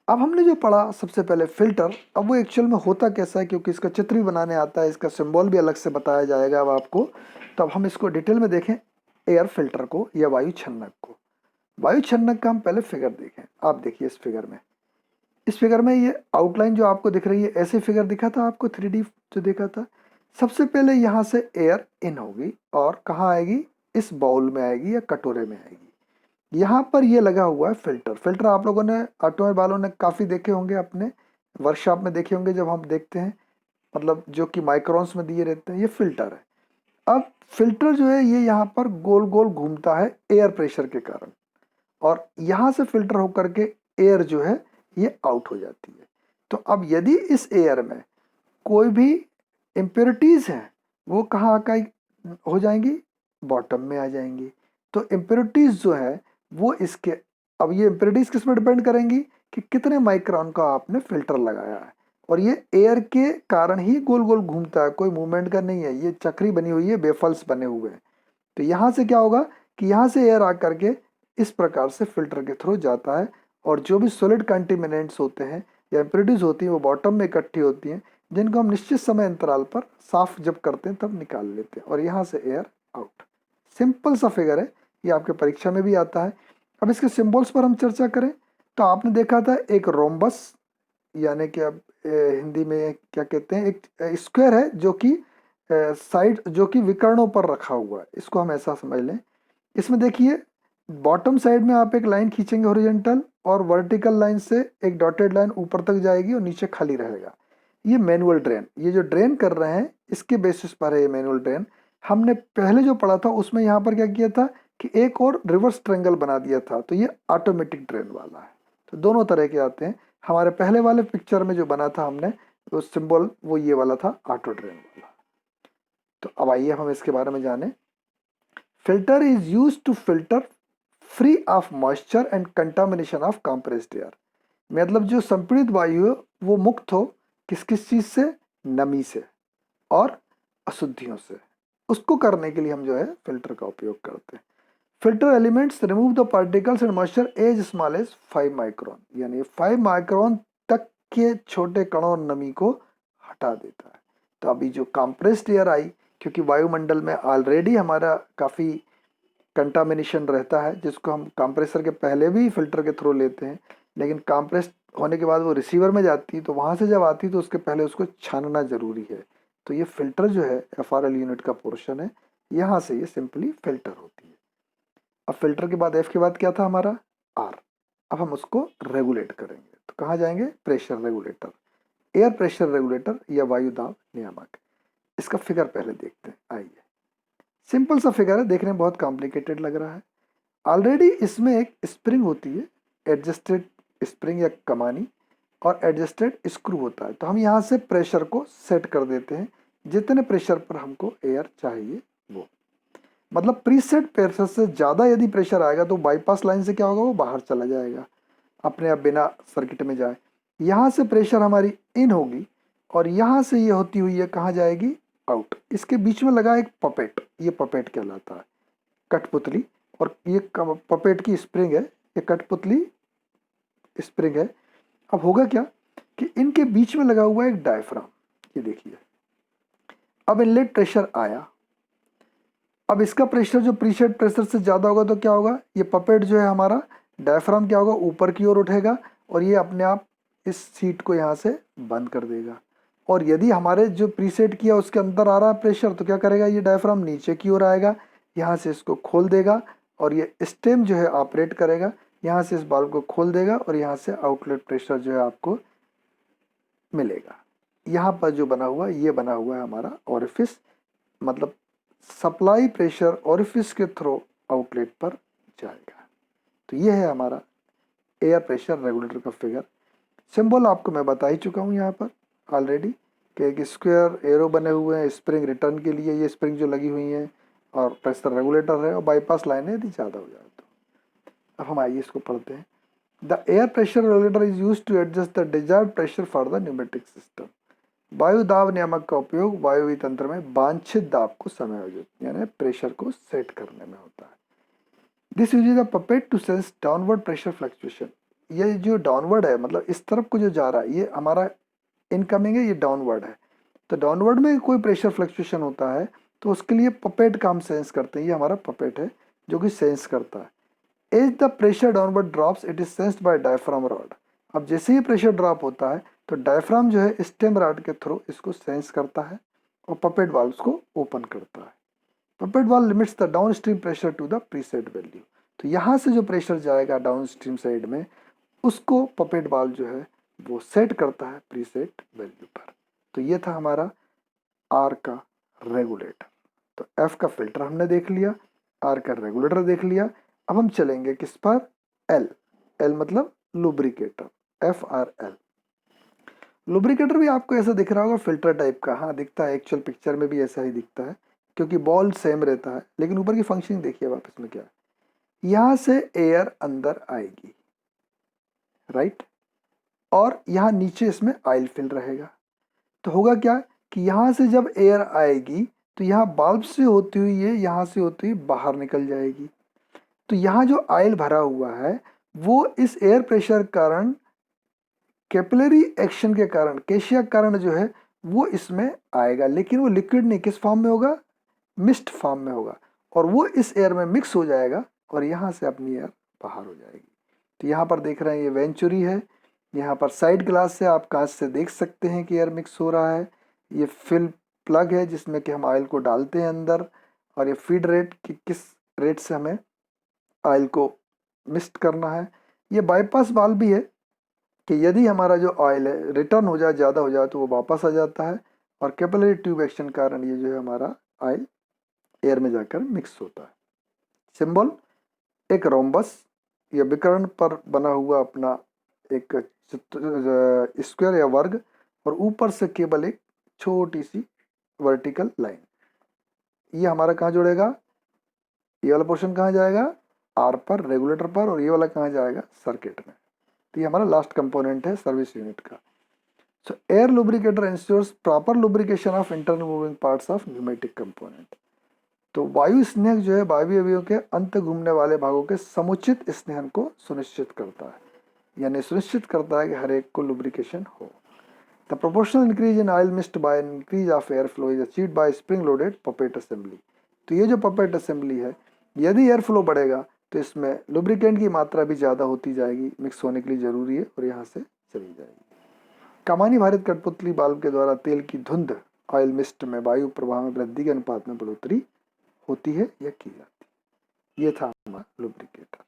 अब हमने जो पढ़ा सबसे पहले फिल्टर, अब वो एक्चुअल में होता कैसा है, क्योंकि इसका चित्र भी बनाने आता है, इसका सिंबल भी अलग से बताया जाएगा अब आपको। तो अब हम इसको डिटेल में देखें, एयर फिल्टर को या वायु छन्नक को। वायु छन्नक का हम पहले फिगर देखें। आप देखिए इस फिगर में, इस फिगर में ये आउटलाइन जो आपको दिख रही है, ऐसे फिगर दिखा था आपको 3D जो देखा था। सबसे पहले यहाँ से एयर इन होगी और कहाँ आएगी? इस बाउल में आएगी या कटोरे में आएगी। यहाँ पर ये लगा हुआ है फिल्टर। फिल्टर आप लोगों ने, ऑटोमोबाइल वालों ने काफ़ी देखे होंगे, अपने वर्कशॉप में देखे होंगे जब हम देखते हैं, मतलब जो कि माइक्रोन्स में दिए रहते हैं, ये फिल्टर है। अब फिल्टर जो है ये यहाँ पर गोल गोल घूमता है एयर प्रेशर के कारण, और यहाँ से फिल्टर होकर के एयर जो है ये आउट हो जाती है। तो अब यदि इस एयर में कोई भी इम्प्योरिटीज़ हैं, वो कहाँ का हो जाएंगी? बॉटम में आ जाएंगी। तो इम्प्योरिटीज़ जो है वो इसके, अब ये इम्प्योरिटीज़ किस में डिपेंड करेंगी कि कितने माइक्रोन का आपने फिल्टर लगाया है, और ये एयर के कारण ही गोल गोल घूमता है, कोई मूवमेंट का नहीं है, ये चक्री बनी हुई है, बेफल्स बने हुए हैं। तो यहाँ से क्या होगा कि यहाँ से एयर आकर के इस प्रकार से फिल्टर के थ्रू जाता है, और जो भी सॉलिड कंटेमिनेंट्स होते हैं या इम्प्योरिटीज़ होती हैं वो बॉटम में इकट्ठी होती हैं, जिनको हम निश्चित समय अंतराल पर साफ जब करते हैं तब निकाल लेते हैं, और यहाँ से एयर आउट। सिंपल सा फिगर है, ये आपके परीक्षा में भी आता है। अब इसके सिंबल्स पर हम चर्चा करें तो आपने देखा था एक रोम्बस, यानी कि अब हिंदी में क्या कहते हैं, एक स्क्वायर है जो कि साइड जो कि विकर्णों पर रखा हुआ है, इसको हम ऐसा समझ लें। इसमें देखिए बॉटम साइड में आप एक लाइन खींचेंगे हॉरिजॉन्टल, और वर्टिकल लाइन से एक डॉटेड लाइन ऊपर तक जाएगी और नीचे खाली रहेगा। ये मैनुअल ड्रेन, ये जो ड्रेन कर रहे हैं इसके बेसिस पर है ये मैनुअल ड्रेन। हमने पहले जो पढ़ा था उसमें यहाँ पर क्या किया था कि एक और रिवर्स ट्रायंगल बना दिया था, तो ये ऑटोमेटिक ड्रेन वाला है। तो दोनों तरह के आते हैं। हमारे पहले वाले पिक्चर में जो बना था हमने, वो सिंबल वो ये वाला था, ऑटो ड्रेन वाला। तो अब आइए हम इसके बारे में जाने। Filter is use to filter free of moisture and contamination of compressed air. मतलब जो संपीड़ित वायु है वो मुक्त हो किस किस चीज से? नमी से और अशुद्धियों से। उसको करने के लिए हम जो है फिल्टर का उपयोग करते हैं। Filter elements remove the particles and moisture as small as 5 micron, यानी 5 माइक्रोन तक के छोटे कणों और नमी को हटा देता है। तो अभी जो कंप्रेस्ड एयर आई, क्योंकि वायुमंडल में ऑलरेडी हमारा काफ़ी कंटामिनेशन रहता है, जिसको हम कंप्रेसर के पहले भी फिल्टर के थ्रू लेते हैं, लेकिन कंप्रेस होने के बाद वो रिसीवर में जाती है, तो वहाँ से जब आती है तो उसके पहले उसको छानना जरूरी है। तो ये फिल्टर जो है FRL यूनिट का पोर्शन है, यहाँ से ये सिंपली फिल्टर होती है। अब फिल्टर के बाद F के बाद क्या था हमारा? R। अब हम उसको रेगुलेट करेंगे, तो कहाँ जाएंगे? Pressure regulator, air pressure regulator या वायु दाब नियामक। इसका फिगर पहले देखते हैं। आइए, सिंपल सा फिगर है, देखने में बहुत कॉम्प्लिकेटेड लग रहा है। ऑलरेडी इसमें एक स्प्रिंग होती है, एडजस्टेड स्प्रिंग या कमानी, और एडजस्टेड स्क्रू होता है। तो हम यहाँ से प्रेशर को सेट कर देते हैं, जितने प्रेशर पर हमको एयर चाहिए वो। मतलब प्रीसेट प्रेशर से ज़्यादा यदि प्रेशर आएगा तो बाईपास लाइन से क्या होगा, वो बाहर चला जाएगा अपने आप बिना सर्किट में जाए। यहाँ से प्रेशर हमारी इन होगी, और यहाँ से ये होती हुई है कहाँ जाएगी? आउट। इसके बीच में लगा एक पपेट, ये पपेट कहलाता है, कठपुतली, और ये पपेट की स्प्रिंग है, ये कठपुतली स्प्रिंग है। अब होगा क्या कि इनके बीच में लगा हुआ है एक डायफ्राम, ये देखिए। अब इनलेट प्रेशर आया, अब इसका प्रेशर जो प्रीसेट प्रेशर से ज़्यादा होगा तो क्या होगा? ये पपेट जो है हमारा डायफ्राम क्या होगा? ऊपर की ओर उठेगा, और ये अपने आप इस सीट को यहाँ से बंद कर देगा। और यदि हमारे जो प्रीसेट किया उसके अंदर आ रहा है प्रेशर, तो क्या करेगा, ये डायफ्राम नीचे की ओर आएगा, यहाँ से इसको खोल देगा और ये स्टेम जो है ऑपरेट करेगा, यहाँ से इस बाल्व को खोल देगा और यहाँ से आउटलेट प्रेशर जो है आपको मिलेगा। यहाँ पर जो बना हुआ ये बना हुआ है हमारा ओरिफिस, मतलब सप्लाई प्रेशर ओरिफिस के थ्रू आउटलेट पर जाएगा। तो ये है हमारा एयर प्रेशर रेगुलेटर का फिगर। सिंबल आपको मैं बता ही चुका हूँ यहाँ पर ऑलरेडी कि एक स्क्वायर एरो बने हुए हैं स्प्रिंग रिटर्न के लिए, ये स्प्रिंग जो लगी हुई हैं, और प्रेशर रेगुलेटर है और बाईपास लाइन है यदि ज़्यादा हो जाए तो। अब हम आइए इसको पढ़ते हैं। The air pressure regulator is use to adjust the desired pressure for the pneumatic system. वायु दाब नियामक का उपयोग वायुवी तंत्र में वांछित दाब को समायोजित यानी प्रेशर को सेट करने में होता है। This uses a poppet to sense downward pressure fluctuation. ये जो डाउनवर्ड है मतलब इस तरफ को जो जा रहा है ये हमारा इनकमिंग है, ये डाउनवर्ड है। तो डाउनवर्ड में कोई प्रेशर फ्लक्चुएशन होता है तो उसके लिए पपेट का हम सेंस करते हैं। ये हमारा पपेट है जो कि सेंस करता है। As the pressure downward drops it is sensed by diaphragm rod. अब जैसे ही प्रेशर ड्रॉप होता है तो डायफ्राम जो है स्टेम रॉड के थ्रू इसको सेंस करता है और पपेट वाल्व को ओपन करता है। Poppet valve limits the down stream pressure to the preset value. तो यहाँ से जो प्रेशर जाएगा डाउन स्ट्रीम साइड में उसको पपेट वाल्व जो है वो सेट करता है प्रीसेट वैल्यू पर। तो ये था हमारा आर का रेगुलेटर। तो एफ का फिल्टर हमने देख लिया, आर का रेगुलेटर देख लिया। अब हम चलेंगे किस पर, एल। एल मतलब lubricator, F R L. Lubricator भी आपको ऐसा दिख रहा होगा फिल्टर टाइप का, हाँ दिखता है, एक्चुअल पिक्चर में भी ऐसा ही दिखता है क्योंकि बॉल सेम रहता है। लेकिन ऊपर की फंक्शनिंग देखिए वापस में क्या है, यहाँ से एयर अंदर आएगी, राइट, और यहाँ नीचे इसमें ऑयल फिल रहेगा। तो होगा क्या कि यहाँ से जब एयर आएगी तो यहाँ बल्ब से होती हुई ये यहाँ से होती हुई बाहर निकल जाएगी। तो यहाँ जो ऑयल भरा हुआ है वो इस एयर प्रेशर कारण, कैपिलरी एक्शन के कारण, केशिया कारण जो है वो इसमें आएगा, लेकिन वो लिक्विड नहीं, किस फॉर्म में होगा, मिस्ट फॉर्म में होगा, और वो इस एयर में मिक्स हो जाएगा और यहाँ से अपनी एयर बाहर हो जाएगी। तो यहाँ पर देख रहे हैं ये वेंचुरी है, यहाँ पर साइड ग्लास से आप कांच से देख सकते हैं कि एयर मिक्स हो रहा है। ये फिल प्लग है जिसमें कि हम ऑयल को डालते हैं अंदर, और ये फीड रेट कि किस रेट से हमें ऑयल को मिक्स करना है। ये बाईपास वाल्व भी है कि यदि हमारा जो ऑयल है रिटर्न हो जाए, ज़्यादा हो जाए तो वो वापस आ जाता है, और कैपिलरी ट्यूब एक्शन कारण ये जो है हमारा ऑयल एयर में जाकर मिक्स होता है। सिंबल एक रोम्बस या विकर्ण पर बना हुआ अपना एक स्क्वायर या वर्ग, और ऊपर से केवल एक छोटी सी वर्टिकल लाइन। ये हमारा कहाँ जुड़ेगा, ये वाला पोर्शन कहाँ जाएगा, आर पर, रेगुलेटर पर, और ये वाला कहाँ जाएगा, सर्किट में। तो ये हमारा लास्ट कंपोनेंट है सर्विस यूनिट का। So air lubricator ensures proper lubrication of internal moving parts of pneumatic component. तो वायु स्नेहक जो है वायु अवयव के अंत घूमने वाले भागों के समुचित स्नेहन को सुनिश्चित करता है, यानी सुनिश्चित करता है कि हर एक को लुब्रिकेशन हो। The proportional increase in oil mist by increase of air flow is achieved by spring loaded puppet assembly. तो ये जो पपेट असेंबली है, यदि एयर फ्लो बढ़ेगा तो इसमें लुब्रिकेंट की मात्रा भी ज़्यादा होती जाएगी, मिक्स होने के लिए ज़रूरी है, और यहाँ से चली जाएगी। कमानी भारित कठपुतली बाल्ब के द्वारा तेल की धुंध ऑयल मिस्ट में वायु प्रवाह में वृद्धि के अनुपात में बढ़ोतरी होती है या की जाती है। ये था हमारा लुब्रिकेटर।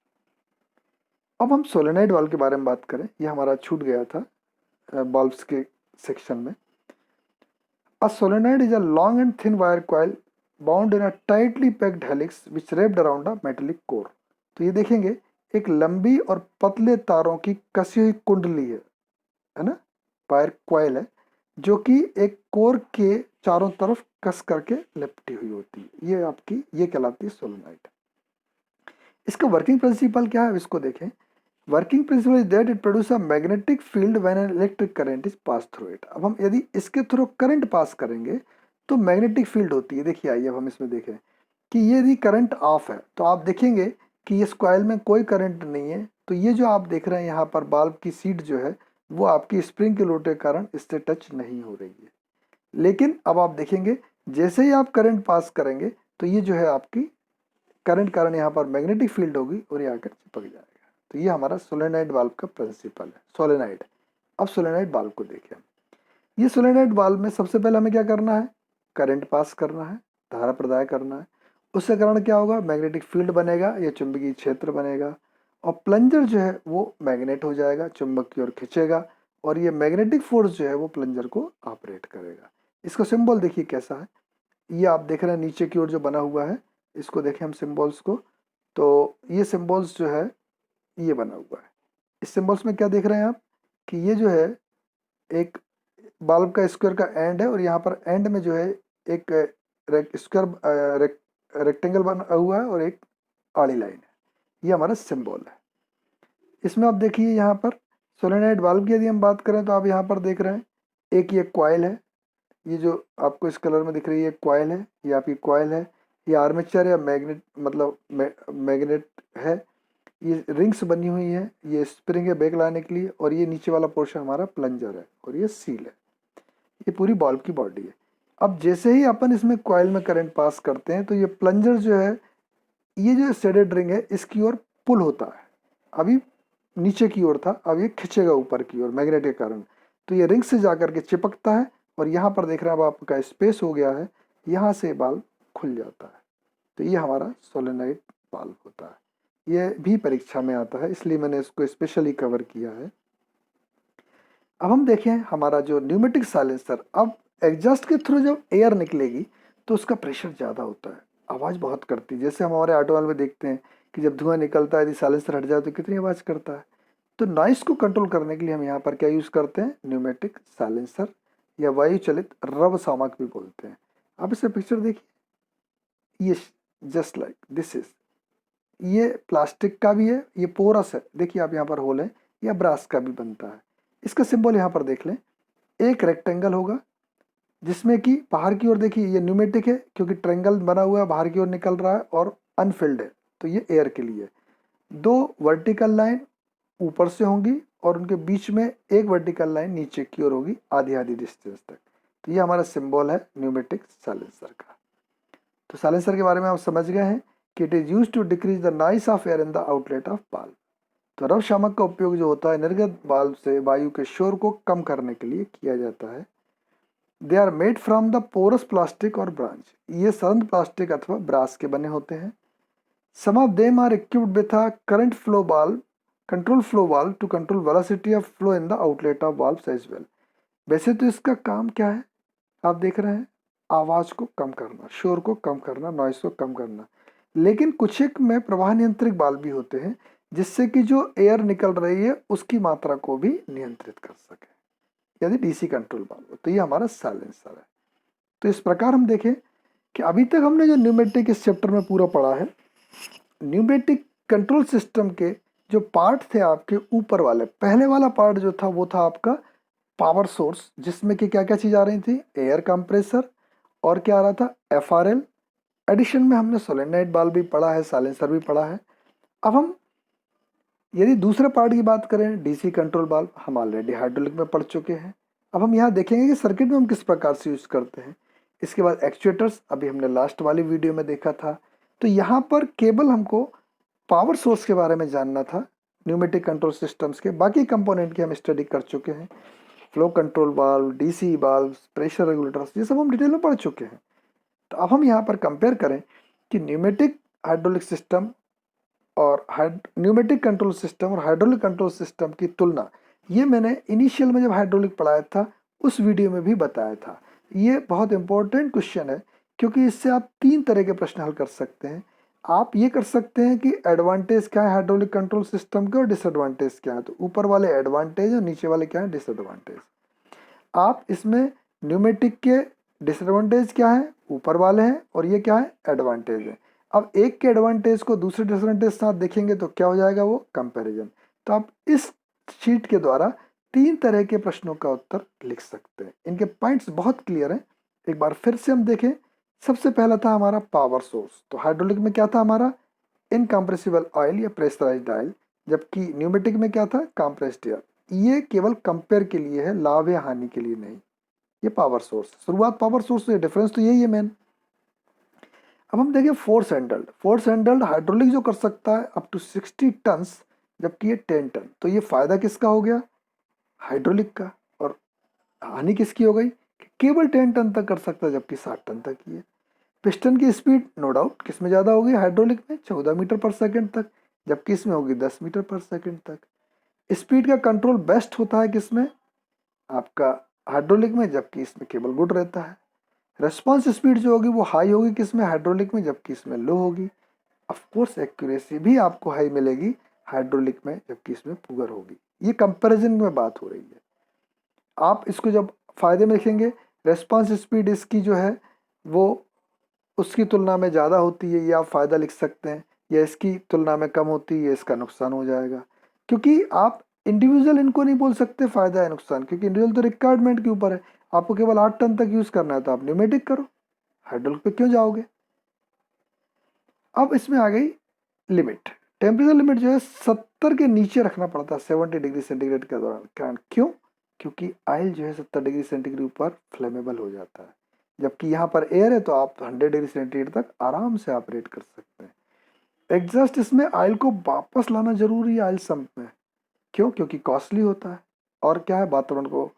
अब हम सोलेनाइड वाल्व के बारे में बात करें, ये हमारा छूट गया था बाल्ब्स के सेक्शन में। अ solenoid is a long and thin wire coil bound in a tightly packed helix which raped around a metallic core. तो ये देखेंगे एक लंबी और पतले तारों की कसी हुई कुंडली है ना, वायर कॉइल है, जो कि एक कोर के चारों तरफ कस करके लिपटी हुई होती है। ये आपकी ये कहलाती है सोलेनाइड। इसका वर्किंग प्रिंसिपल क्या है इसको देखें। Working principle is that it produce a magnetic field when an electric current is pass through it. अब हम यदि इसके थ्रू करंट पास करेंगे तो मैग्नेटिक फील्ड होती है। देखिए आइए अब हम इसमें देखें कि ये यदि करंट ऑफ है तो आप देखेंगे कि इस कॉइल में कोई करंट नहीं है, तो ये जो आप देख रहे हैं यहाँ पर बाल्ब की सीट जो है वो आपकी स्प्रिंग के लोड के कारण इससे टच नहीं हो रही है। लेकिन अब आप देखेंगे जैसे ही आप करंट पास करेंगे तो ये जो है आपकी करंट कारण यहाँ पर मैग्नेटिक फील्ड होगी और ये आकर चिपक जाएगा। तो ये हमारा सोलेनाइड वाल्व का प्रिंसिपल है, सोलेनाइड। अब सोलेनाइड वाल्व को देखें। ये सोलेनोइड वाल्व में सबसे पहले हमें क्या करना है, करंट पास करना है, धारा प्रदाय करना है। उससे कारण क्या होगा, मैग्नेटिक फील्ड बनेगा या चुंबकीय क्षेत्र बनेगा, और प्लंजर जो है वो मैग्नेट हो जाएगा, चुंबक की ओर खींचेगा, और ये मैग्नेटिक फोर्स जो है वो प्लंजर को ऑपरेट करेगा। इसका सिंबल देखिए कैसा है, ये आप देख रहे हैं नीचे की ओर जो बना हुआ है, इसको देखें हम सिंबल्स को, तो ये सिंबल्स जो है ये बना हुआ है। इस सिंबल्स में क्या देख रहे हैं आप कि ये जो है एक बल्ब का स्क्वायर का एंड है, और यहाँ पर एंड में जो है एक स्क्वायर रेक्टेंगल बना हुआ है और एक आड़ी लाइन है, ये हमारा सिंबल है। इसमें आप देखिए यहाँ पर सोलेनोइड वाल्व की यदि हम बात करें तो आप यहाँ पर देख रहे हैं एक ये कॉइल है, ये जो आपको इस कलर में दिख रही है कॉइल है, ये आपकी कॉइल है, ये आर्मेचर या मैग्नेट मतलब मैग्नेट है, ये रिंग्स बनी हुई है, ये स्प्रिंग है बैक लाने के लिए, और ये नीचे वाला पोर्शन हमारा प्लंजर है, और ये सील है, ये पूरी बल्ब की बॉडी है। अब जैसे ही अपन इसमें कॉइल में करंट पास करते हैं तो ये प्लंजर जो है, ये जो शेडेड रिंग है इसकी ओर पुल होता है, अभी नीचे की ओर था, अब ये खींचेगा ऊपर की ओर मैग्नेट के कारण, तो ये रिंग से जाकर के चिपकता है, और यहाँ पर देख रहे हैं अब आपका स्पेस हो गया है, यहाँ से बाल्ब खुल जाता है। तो ये हमारा सोलेनोइड बाल्ब होता है, ये भी परीक्षा में आता है, इसलिए मैंने इसको स्पेशली कवर किया है। अब हम देखें हमारा जो न्यूमेटिक साइलेंसर, अब एग्जॉस्ट के थ्रू जब एयर निकलेगी तो उसका प्रेशर ज़्यादा होता है, आवाज़ बहुत करती है, जैसे हम हमारे ऑटोमोबाइल में देखते हैं कि जब धुआं निकलता है यदि साइलेंसर हट जाए तो कितनी आवाज़ करता है। तो नॉइस को कंट्रोल करने के लिए हम यहाँ पर क्या यूज़ करते हैं, न्यूमेटिक साइलेंसर या वायु चलित रव शामक भी बोलते हैं। आप इसे पिक्चर देखिए, ये जस्ट लाइक दिस इज, ये प्लास्टिक का भी है, ये पोरस है, देखिए आप यहाँ पर होल है, या ब्रास का भी बनता है। इसका सिंबल यहाँ पर देख लें, एक रेक्टेंगल होगा जिसमें कि बाहर की ओर देखिए ये न्यूमेटिक है क्योंकि ट्रायंगल बना हुआ है, बाहर की ओर निकल रहा है, और अनफिल्ड है तो ये एयर के लिए। दो वर्टिकल लाइन ऊपर से होंगी और उनके बीच में एक वर्टिकल लाइन नीचे की ओर होगी आधी आधी डिस्टेंस तक। तो ये हमारा सिंबल है न्यूमेटिक साइलेंसर का। तो साइलेंसर के बारे में आप समझ गए हैं कि it is use to decrease the noise of air in the outlet of बाल्ब। तो रव शामक का उपयोग जो होता है निर्गत बाल्ब से वायु के शोर को कम करने के लिए किया जाता है। They are made from the porous plastic और ब्रांच, ये सरंध प्लास्टिक अथवा ब्रास के बने होते हैं। सम of them are equipped with a current flow बाल्ब control flow valve to control velocity of flow in the outlet of valve as well. वैसे तो इसका काम क्या है, आप देख रहे हैं आवाज को कम करना, शोर को कम करना, नॉइस को कम करना, लेकिन कुछ एक में प्रवाह नियंत्रित वाल्व भी होते हैं जिससे कि जो एयर निकल रही है उसकी मात्रा को भी नियंत्रित कर सके, यदि डीसी कंट्रोल वाल्व। तो ये हमारा साइलेंसर है। तो इस प्रकार हम देखें कि अभी तक हमने जो न्यूमेटिक इस चैप्टर में पूरा पढ़ा है, न्यूमेटिक कंट्रोल सिस्टम के जो पार्ट थे आपके ऊपर वाले, पहले वाला पार्ट जो था वो था आपका पावर सोर्स, जिसमें कि क्या क्या चीज़ आ रही थी, एयर कंप्रेसर, और क्या आ रहा था, एफआरएल। एडिशन में हमने सोलेनोइड बाल्ब भी पढ़ा है, साइलेंसर भी पढ़ा है। अब हम यदि दूसरे पार्ट की बात करें, डीसी कंट्रोल बाल्ब हम ऑलरेडी हाइड्रोलिक में पढ़ चुके हैं। अब हम यहाँ देखेंगे कि सर्किट में हम किस प्रकार से यूज करते हैं। इसके बाद एक्चुएटर्स, अभी हमने लास्ट वाली वीडियो में देखा था। तो यहाँ पर केवल हमको पावर सोर्स के बारे में जानना था, न्यूमेटिक कंट्रोल सिस्टम्स के बाकी कंपोनेंट की हम स्टडी कर चुके हैं। Flow control valve, DC valve, pressure regulators, ये सब हम डिटेल में पढ़ चुके हैं। तो अब हम यहाँ पर कंपेयर करें कि न्यूमेटिक हाइड्रोलिक सिस्टम और न्यूमेटिक कंट्रोल सिस्टम और हाइड्रोलिक कंट्रोल सिस्टम की तुलना, ये मैंने इनिशियल में जब हाइड्रोलिक पढ़ाया था उस वीडियो में भी बताया था। ये बहुत इंपॉर्टेंट क्वेश्चन है क्योंकि इससे आप 3 तरह के प्रश्न हल कर सकते हैं। आप ये कर सकते हैं कि एडवांटेज क्या है हाइड्रोलिक कंट्रोल सिस्टम के और डिसएडवांटेज क्या है, तो ऊपर वाले एडवांटेज और नीचे वाले क्या है, डिसएडवांटेज। आप इसमें न्यूमेटिक के डिसएडवांटेज क्या है, ऊपर वाले हैं, और ये क्या है, एडवांटेज है। अब एक के एडवांटेज को दूसरे डिसएडवांटेज साथ देखेंगे तो क्या हो जाएगा, वो कंपैरिजन। तो आप इस शीट के द्वारा 3 तरह के प्रश्नों का उत्तर लिख सकते हैं। इनके पॉइंट्स बहुत क्लियर हैं, एक बार फिर से हम देखें। सबसे पहला था हमारा पावर सोर्स, तो हाइड्रोलिक में क्या था हमारा, इनकम्प्रेसिबल ऑयल या प्रेशराइज्ड ऑयल, जबकि न्यूमेटिक में क्या था, कंप्रेस्ड एयर। ये केवल कंपेयर के लिए है, लाभ या हानि के लिए नहीं। ये पावर सोर्स, शुरुआत पावर सोर्स से, डिफरेंस तो यही है मेन। अब हम देखें force handled. Force handled hydraulic जो कर सकता है अप टू 60 टन, जबकि ये 10 टन। तो ये फायदा किसका हो गया, हाइड्रोलिक का। और हानि किसकी हो गई कि केवल 10 टन तक कर सकता है जबकि 60 टन तक ही है। पिस्टन की स्पीड नो डाउट किस में ज़्यादा होगी, हाइड्रोलिक में 14 मीटर पर सेकंड तक, जबकि इसमें होगी 10 मीटर पर सेकंड तक। स्पीड का कंट्रोल बेस्ट होता है किसमें, आपका हाइड्रोलिक में, जबकि इसमें केबल गुड रहता है। रेस्पॉन्स स्पीड जो होगी वो हाई होगी किसमें, हाइड्रोलिक में, जबकि इसमें लो होगी। ऑफकोर्स एक्यूरेसी भी आपको हाई मिलेगी हाइड्रोलिक में, जबकि इसमें पुअर होगी। ये कंपैरिजन में बात हो रही है। आप इसको जब फायदे में देखेंगे, रेस्पॉन्स स्पीड इसकी जो है वो उसकी तुलना में ज़्यादा होती है, ये आप फ़ायदा लिख सकते हैं, या इसकी तुलना में कम होती है, इसका नुकसान हो जाएगा। क्योंकि आप इंडिविजुअल इनको नहीं बोल सकते फ़ायदा है नुकसान, क्योंकि इंडिविजुअल तो रिक्वायरमेंट के ऊपर है। आपको केवल 8 टन तक यूज़ करना है तो आप न्यूमेटिक करो, हाइड्रोलिक पे क्यों जाओगे। अब इसमें आ गई लिमिट। टेम्परेचर लिमिट जो है 70 के नीचे रखना पड़ता है 70 डिग्री सेंटीग्रेड के दौरान। क्यों, क्योंकि ऑयल जो है 70 डिग्री सेंटीग्रेड ऊपर फ्लेमेबल हो जाता है, जबकि यहाँ पर एयर है तो आप 100 डिग्री सेंटीग्रेड तक आराम से ऑपरेट कर सकते हैं। एग्जॉस्ट इसमें ऑयल को वापस लाना जरूरी है ऑयल सम्प में। क्यों, क्योंकि कॉस्टली होता है, और क्या है वातावरण को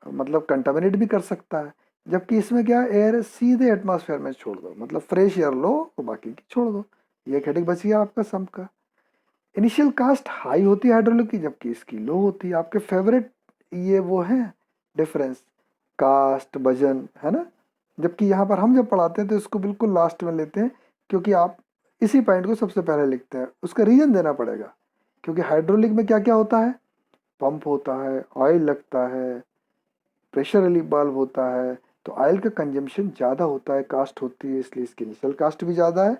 मतलब कंटामिनेट भी कर सकता है। जबकि इसमें क्या है, एयर सीधे एटमॉस्फेयर में छोड़ दो, मतलब फ्रेश एयर लो और बाकी की छोड़ दो, ये हेडेक बच गया आपका सम्प का। इनिशियल कास्ट हाई होती है हाइड्रोलिक की, जबकि इसकी लो होती है। आपके फेवरेट ये वो है डिफरेंस, कास्ट वजन, है ना। जबकि यहाँ पर हम जब पढ़ाते हैं तो इसको बिल्कुल लास्ट में लेते हैं, क्योंकि आप इसी पॉइंट को सबसे पहले लिखते हैं। उसका रीजन देना पड़ेगा, क्योंकि हाइड्रोलिक में क्या क्या होता है, पंप होता है, ऑयल लगता है, प्रेशर रिलीफ वाल्व होता है, तो ऑयल का कंजम्पशन ज़्यादा होता है, कास्ट होती है, इसलिए इसकी इनिशियल कास्ट भी ज़्यादा है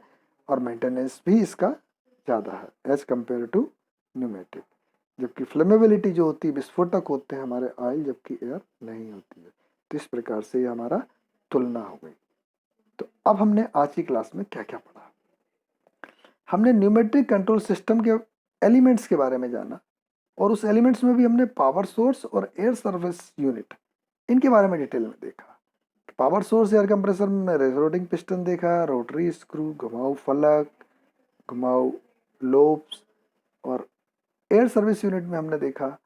और मेंटेनेंस भी इसका ज़्यादा है एज कम्पेयर टू न्यूमेटिक। जबकि फ्लेमेबिलिटी जो होती है, विस्फोटक होते हैं हमारे ऑयल, जबकि एयर नहीं होती है। तो इस प्रकार से ये हमारा तुलना हो गई। तो अब हमने आज की क्लास में क्या क्या पढ़ा, हमने न्यूमेट्रिक कंट्रोल सिस्टम के एलिमेंट्स के बारे में जाना, और उस एलिमेंट्स में भी हमने पावर सोर्स और एयर सर्विस यूनिट इनके बारे में डिटेल में देखा। पावर सोर्स एयर कंप्रेसर में रोटिंग पिस्टन देखा, रोटरी स्क्रू, घुमाऊ फलक, घुमाऊ लोब्स, और एयर सर्विस यूनिट में हमने देखा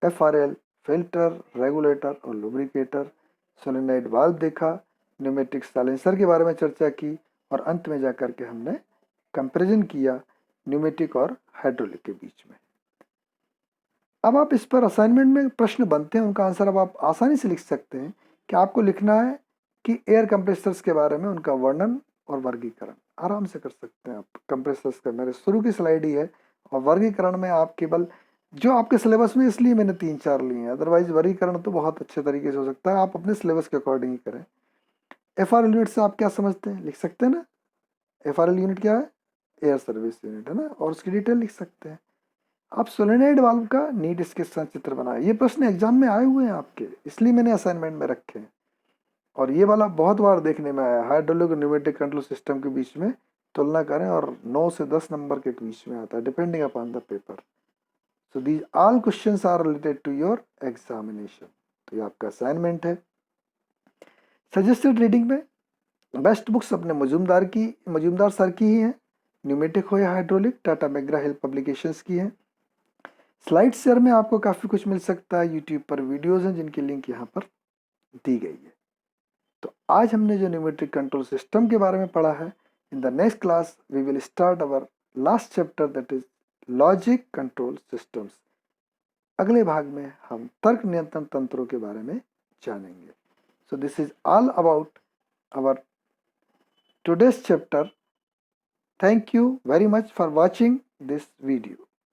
FRL, फिल्टर, रेगुलेटर और लुब्रिकेटर, सोलेनोइड वाल्व देखा, न्यूमेटिक साइलेंसर के बारे में चर्चा की, और अंत में जाकर के हमने कंपैरिजन किया न्यूमेटिक और हाइड्रोलिक के बीच में। अब आप इस पर असाइनमेंट में प्रश्न बनते हैं, उनका आंसर अब आप आसानी से लिख सकते हैं कि आपको लिखना है कि एयर कंप्रेसर्स के बारे में उनका वर्णन और वर्गीकरण। आराम से कर सकते हैं आप कंप्रेसर्स का, मेरे शुरू की स्लाइड ही है। और वर्गीकरण में आप केवल जो आपके सिलेबस में, इसलिए मैंने 3-4 लिए हैं, अदरवाइज वर्गीकरण तो बहुत अच्छे तरीके से हो सकता है, आप अपने सिलेबस के अकॉर्डिंग ही करें। FRL यूनिट से आप क्या समझते हैं, लिख सकते हैं ना। FRL यूनिट क्या है, एयर सर्विस यूनिट है ना, और उसकी डिटेल लिख सकते हैं। आप सोलेनोइड वाल्व का नीड स्केच चित्र बनाए। ये प्रश्न एग्जाम में आए हुए हैं आपके, इसलिए मैंने असाइनमेंट में रखे हैं। और ये वाला बहुत बार देखने में आया, हाइड्रोलिक और न्यूमेटिक कंट्रोल सिस्टम के बीच में तुलना करें, और 9 से 10 नंबर के बीच में आता है, depending upon the paper. So these all questions are related to your examination. तो ये आपका असाइनमेंट है। सजेस्टेड रीडिंग में बेस्ट बुक्स अपने मजूमदार सर की ही हैं, न्यूमेटिक हो या hydraulic, Tata McGraw Hill publications की हैं। स्लाइड शेयर में आपको काफ़ी कुछ मिल सकता है, यूट्यूब पर वीडियोज़ हैं जिनकी लिंक यहाँ पर दी गई है। तो आज हमने जो न्यूमेट्रिक कंट्रोल सिस्टम के बारे में पढ़ा है, in the next class we will start our last chapter, that is logic control systems. अगले भाग में हम तर्क नियंत्रण तंत्रों के बारे में जानेंगे। So this is all about our today's chapter. Thank you very much for watching this video.